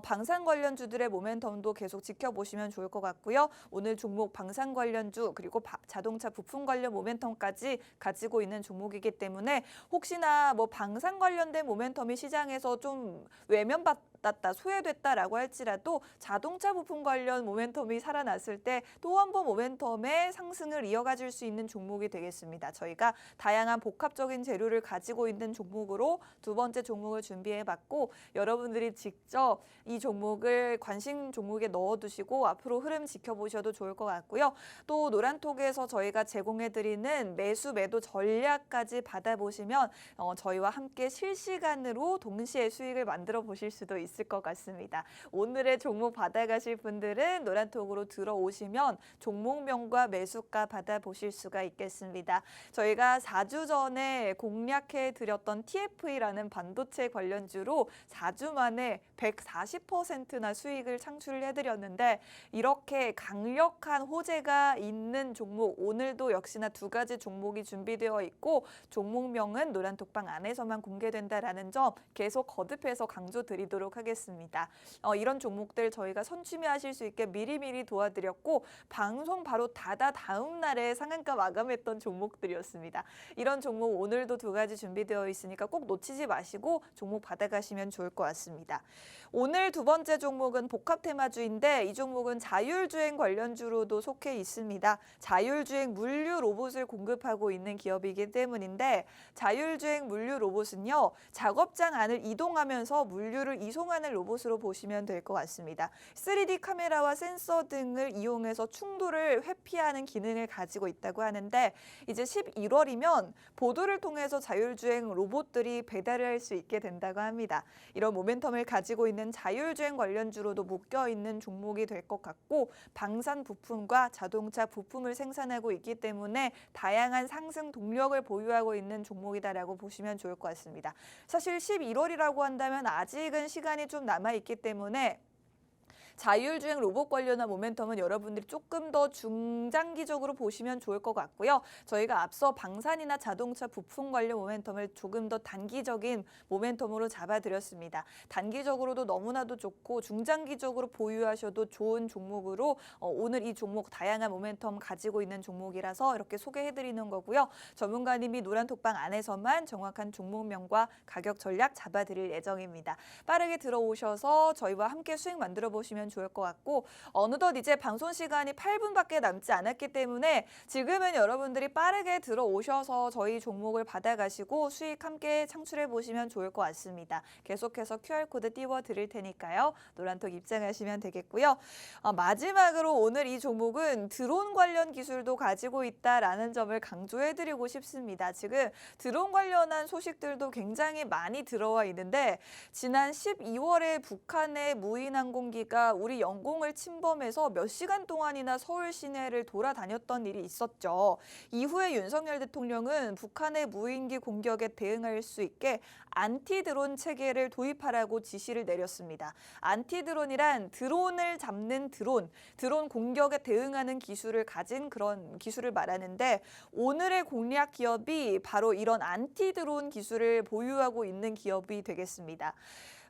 방산 관련주들의 모멘텀도 계속 지켜보시면 좋을 것 같고요. 오늘 종목 방산 관련주 그리고 자동차 부품 관련 모멘텀까지 가지고 있는 종목이기 때문에 혹시나 뭐 방산 관련된 모멘텀이 시장에서 좀 외면받았다, 소외됐다라고 할지라도 자동차 부품 관련 모멘텀이 살아났을 때 또 한 번 모멘텀의 상승을 이어가줄 수 있는 종목이 되겠습니다. 저희가 다양한 복합적인 재료를 가지고 있는 종목으로 두 번째 종목을 준비해봤고 여러분들이 직접 이 종목을 관심 종목에 넣어두시고 앞으로 흐름 지켜보셔도 좋을 것 같고요. 또 노란톡에서 저희가 제공해드리는 매수 매도 전략까지 받아보시면 저희와 함께 실시간으로 동시에 수익을 만들어 보실 수도 있을 것 같습니다. 오늘의 종목 받아가실 분들은 노란톡으로 들어오시면 종목명과 매수가 받아보실 수가 있겠습니다. 저희가 4주 전에 공략해드렸던 TFE라는 반도체 관련주로 4주 만에 140%나 수익을 창출해드렸는데 이렇게 강력한 호재가 있는 종목 오늘도 역시나 두 가지 종목이 준비되어 있고 종목명은 노란톡방 안에서만 공개된다라는 점 계속 거듭해서 강조드리도록 하겠습니다. 이런 종목들 저희가 선취매하실 수 있게 미리미리 도와드렸고 방송 바로 다음 날에 상한가 마감했던 종목들이었습니다. 이런 종목 오늘도 두 가지 준비되어 있으니까 꼭 놓치지 마시고 종목 받아가시면 좋을 것 같습니다. 오늘 두 번째 종목은 복합테마주인데 이 종목은 자율주행 관련주로도 속해 있습니다. 자율주행 물류 로봇을 공급하고 있는 기업이기 때문인데 자율주행 물류 로봇은요. 작업장 안을 이동하면서 물류를 이송하는 로봇으로 보시면 될 것 같습니다. 3D 카메라와 센서 등을 이용해서 충돌을 회피하는 기능을 가지고 있다고 하는데 이제 11월이면 보도를 통해서 자율주행 로봇들이 배달을 할 수 있게 된다고 합니다. 이런 모멘텀을 가지고 있는 자율주행 관련주로도 묶여있는 종목이 될 것 같고 방산 부품과 자동차 부품을 생산하고 있기 때문에 다양한 상승 동력을 보유하고 있는 종목이다라고 보시면 좋을 것 같습니다. 사실 11월이라고 한다면 아직은 시간이 좀 남아있기 때문에 자율주행 로봇 관련한 모멘텀은 여러분들이 조금 더 중장기적으로 보시면 좋을 것 같고요. 저희가 앞서 방산이나 자동차 부품 관련 모멘텀을 조금 더 단기적인 모멘텀으로 잡아드렸습니다. 단기적으로도 너무나도 좋고 중장기적으로 보유하셔도 좋은 종목으로 오늘 이 종목 다양한 모멘텀 가지고 있는 종목이라서 이렇게 소개해드리는 거고요. 전문가님이 노란톡방 안에서만 정확한 종목명과 가격 전략 잡아드릴 예정입니다. 빠르게 들어오셔서 저희와 함께 수익 만들어 보시면 좋을 것 같고 어느덧 이제 방송 시간이 8분밖에 남지 않았기 때문에 지금은 여러분들이 빠르게 들어오셔서 저희 종목을 받아가시고 수익 함께 창출해 보시면 좋을 것 같습니다. 계속해서 QR코드 띄워드릴 테니까요. 노란톡 입장하시면 되겠고요. 마지막으로 오늘 이 종목은 드론 관련 기술도 가지고 있다라는 점을 강조해드리고 싶습니다. 지금 드론 관련한 소식들도 굉장히 많이 들어와 있는데 지난 12월에 북한의 무인 항공기가 우리 영공을 침범해서 몇 시간 동안이나 서울 시내를 돌아다녔던 일이 있었죠. 이후에 윤석열 대통령은 북한의 무인기 공격에 대응할 수 있게 안티드론 체계를 도입하라고 지시를 내렸습니다. 안티드론이란 드론을 잡는 드론 공격에 대응하는 기술을 가진 그런 기술을 말하는데 오늘의 공략 기업이 바로 이런 안티드론 기술을 보유하고 있는 기업이 되겠습니다.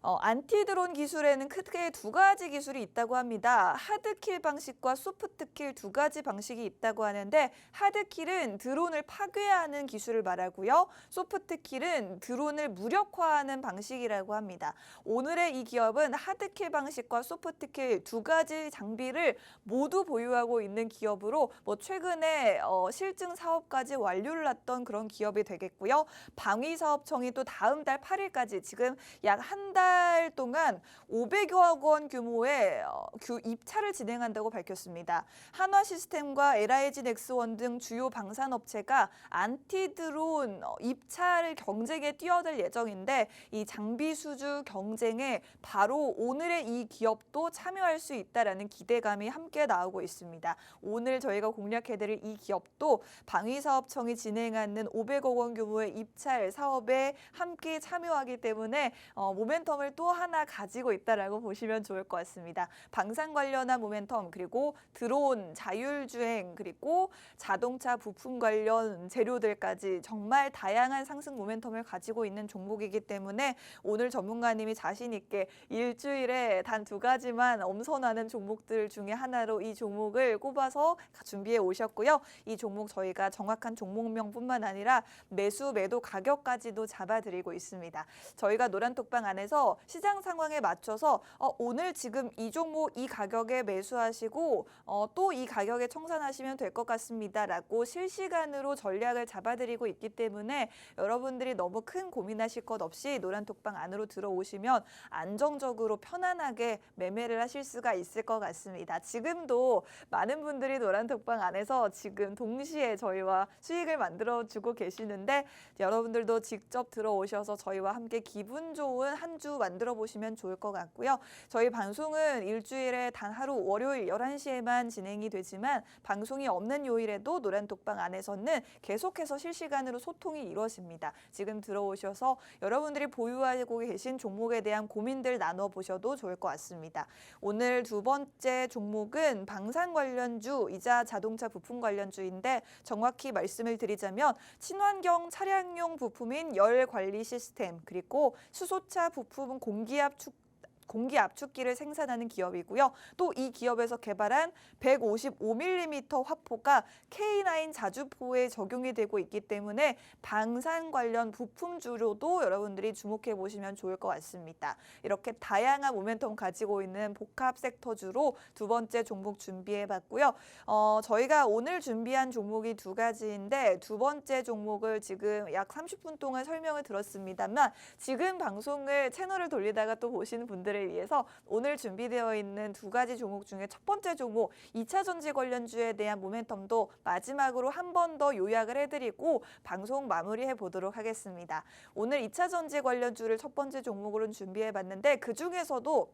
안티드론 기술에는 크게 두 가지 기술이 있다고 합니다. 하드킬 방식과 소프트킬 두 가지 방식이 있다고 하는데 하드킬은 드론을 파괴하는 기술을 말하고요. 소프트킬은 드론을 무력화하는 방식이라고 합니다. 오늘의 이 기업은 하드킬 방식과 소프트킬 두 가지 장비를 모두 보유하고 있는 기업으로 최근에 실증 사업까지 완료를 했던 그런 기업이 되겠고요. 방위사업청이 또 다음 달 8일까지 지금 약 한 달 달 동안 500억 원 규모의 입찰을 진행한다고 밝혔습니다. 한화시스템과 LIG 넥스원 등 주요 방산업체가 안티드론 입찰 경쟁에 뛰어들 예정인데 이 장비 수주 경쟁에 바로 오늘의 이 기업도 참여할 수 있다라는 기대감이 함께 나오고 있습니다. 오늘 저희가 공략해드릴 이 기업도 방위사업청이 진행하는 500억 원 규모의 입찰 사업에 함께 참여하기 때문에 모멘텀을 또 하나 가지고 있다라고 보시면 좋을 것 같습니다. 방산 관련한 모멘텀 그리고 드론, 자율주행 그리고 자동차 부품 관련 재료들까지 정말 다양한 상승 모멘텀을 가지고 있는 종목이기 때문에 오늘 전문가님이 자신 있게 일주일에 단 2가지만 엄선하는 종목들 중에 하나로 이 종목을 꼽아서 준비해 오셨고요. 이 종목 저희가 정확한 종목명뿐만 아니라 매수, 매도 가격까지도 잡아드리고 있습니다. 저희가 노란톡방 안에서 시장 상황에 맞춰서 오늘 지금 이 종목 이 가격에 매수하시고 또 이 가격에 청산하시면 될 것 같습니다. 라고 실시간으로 전략을 잡아드리고 있기 때문에 여러분들이 너무 큰 고민하실 것 없이 노란톡방 안으로 들어오시면 안정적으로 편안하게 매매를 하실 수가 있을 것 같습니다. 지금도 많은 분들이 노란톡방 안에서 지금 동시에 저희와 수익을 만들어주고 계시는데 여러분들도 직접 들어오셔서 저희와 함께 기분 좋은 한 주 만들어 보시면 좋을 것 같고요. 저희 방송은 일주일에 단 하루 월요일 11시에만 진행이 되지만 방송이 없는 요일에도 노란톡방 안에서는 계속해서 실시간으로 소통이 이루어집니다. 지금 들어오셔서 여러분들이 보유하고 계신 종목에 대한 고민들 나눠보셔도 좋을 것 같습니다. 오늘 두 번째 종목은 방산 관련주이자 자동차 부품 관련주인데 정확히 말씀을 드리자면 친환경 차량용 부품인 열 관리 시스템 그리고 수소차 부품 공기 압축기를 생산하는 기업이고요. 또 이 기업에서 개발한 155mm 화포가 K9 자주포에 적용이 되고 있기 때문에 방산 관련 부품주로도 여러분들이 주목해 보시면 좋을 것 같습니다. 이렇게 다양한 모멘텀 가지고 있는 복합 섹터주로 두 번째 종목 준비해 봤고요. 저희가 오늘 준비한 종목이 2가지인데 두 번째 종목을 지금 약 30분 동안 설명을 들었습니다만 지금 방송을 채널을 돌리다가 또 보시는 분들을 위해서 오늘 준비되어 있는 2가지 종목 중에 첫 번째 종목 2차 전지 관련주에 대한 모멘텀도 마지막으로 한 번 더 요약을 해드리고 방송 마무리해 보도록 하겠습니다. 오늘 2차 전지 관련주를 첫 번째 종목으로 준비해 봤는데 그중에서도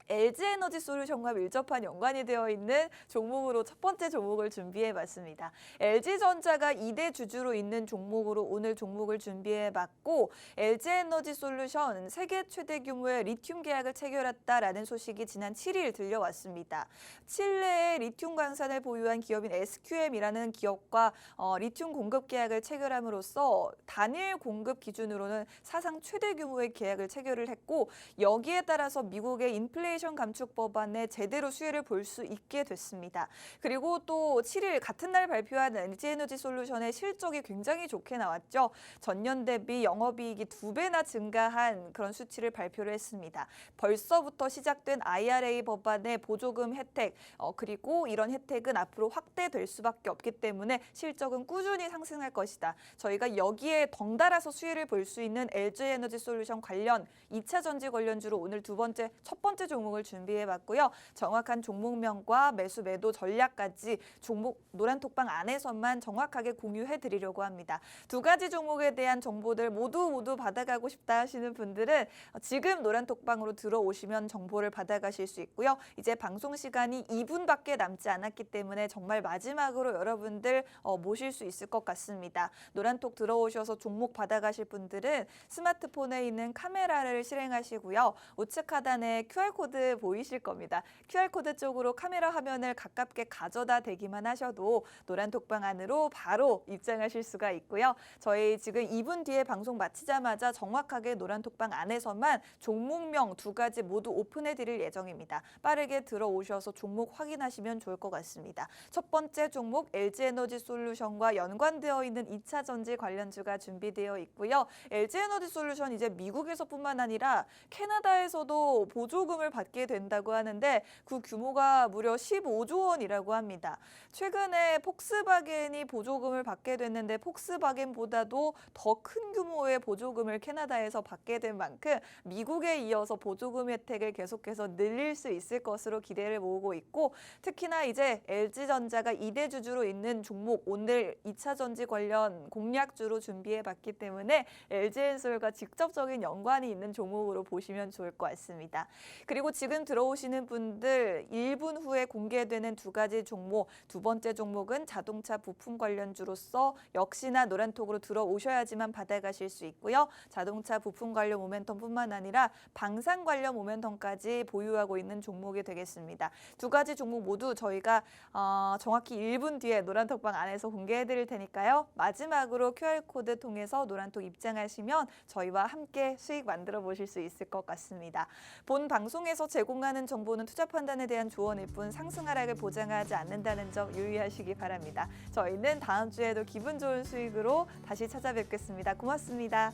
LG에너지솔루션과 밀접한 연관이 되어 있는 종목으로 첫 번째 종목을 준비해봤습니다. LG전자가 2대 주주로 있는 종목으로 오늘 종목을 준비해봤고 LG에너지솔루션 세계 최대 규모의 리튬 계약을 체결했다라는 소식이 지난 7일 들려왔습니다. 칠레의 리튬 광산을 보유한 기업인 SQM이라는 기업과 리튬 공급 계약을 체결함으로써 단일 공급 기준으로는 사상 최대 규모의 계약을 체결을 했고 여기에 따라서 미국의 인플레이션 감축 법안에 제대로 수혜를 볼 수 있게 됐습니다. 그리고 또 7일 같은 날 발표한 LG에너지솔루션의 실적이 굉장히 좋게 나왔죠. 전년 대비 영업이익이 2배나 증가한 그런 수치를 발표를 했습니다. 벌써부터 시작된 IRA 법안의 보조금 혜택 그리고 이런 혜택은 앞으로 확대될 수밖에 없기 때문에 실적은 꾸준히 상승할 것이다. 저희가 여기에 덩달아서 수혜를 볼 수 있는 LG에너지솔루션 관련 2차 전지 관련주로 오늘 첫 번째 종목을 준비해봤고요. 정확한 종목명과 매수 매도 전략까지 종목 노란톡방 안에서만 정확하게 공유해드리려고 합니다. 2가지 종목에 대한 정보들 모두 받아가고 싶다 하시는 분들은 지금 노란톡방으로 들어오시면 정보를 받아가실 수 있고요. 이제 방송 시간이 2분밖에 남지 않았기 때문에 정말 마지막으로 여러분들 모실 수 있을 것 같습니다. 노란톡 들어오셔서 종목 받아가실 분들은 스마트폰에 있는 카메라를 실행하시고요. 우측 하단에 QR코드 보이실 겁니다. QR코드 쪽으로 카메라 화면을 가깝게 가져다 대기만 하셔도 노란톡방 안으로 바로 입장하실 수가 있고요. 저희 지금 2분 뒤에 방송 마치자마자 정확하게 노란톡방 안에서만 종목명 2가지 모두 오픈해 드릴 예정입니다. 빠르게 들어오셔서 종목 확인하시면 좋을 것 같습니다. 첫 번째 종목 LG에너지솔루션과 연관되어 있는 2차 전지 관련주가 준비되어 있고요. LG에너지솔루션 이제 미국에서뿐만 아니라 캐나다에서도 보조금을 받게 된다고 하는데 그 규모가 무려 15조 원이라고 합니다. 최근에 폭스바겐이 보조금을 받게 됐는데 폭스바겐보다도 더 큰 규모의 보조금을 캐나다에서 받게 된 만큼 미국에 이어서 보조금 혜택을 계속해서 늘릴 수 있을 것으로 기대를 모으고 있고 특히나 이제 LG전자가 2대 주주로 있는 종목 오늘 2차 전지 관련 공략주로 준비해봤기 때문에 LG엔솔과 직접적인 연관이 있는 종목으로 보시면 좋을 것 같습니다. 그리고 지금 들어오시는 분들 1분 후에 공개되는 두 가지 종목, 두 번째 종목은 자동차 부품 관련주로서 역시나 노란톡으로 들어오셔야지만 받아가실 수 있고요. 자동차 부품 관련 모멘텀뿐만 아니라 방산 관련 모멘텀까지 보유하고 있는 종목이 되겠습니다. 두 가지 종목 모두 저희가 정확히 1분 뒤에 노란톡방 안에서 공개해드릴 테니까요. 마지막으로 QR코드 통해서 노란톡 입장하시면 저희와 함께 수익 만들어 보실 수 있을 것 같습니다. 본 방송에서 제공하는 정보는 투자 판단에 대한 조언일 뿐 상승 하락을 보장하지 않는다는 점 유의하시기 바랍니다. 저희는 다음 주에도 기분 좋은 수익으로 다시 찾아뵙겠습니다. 고맙습니다.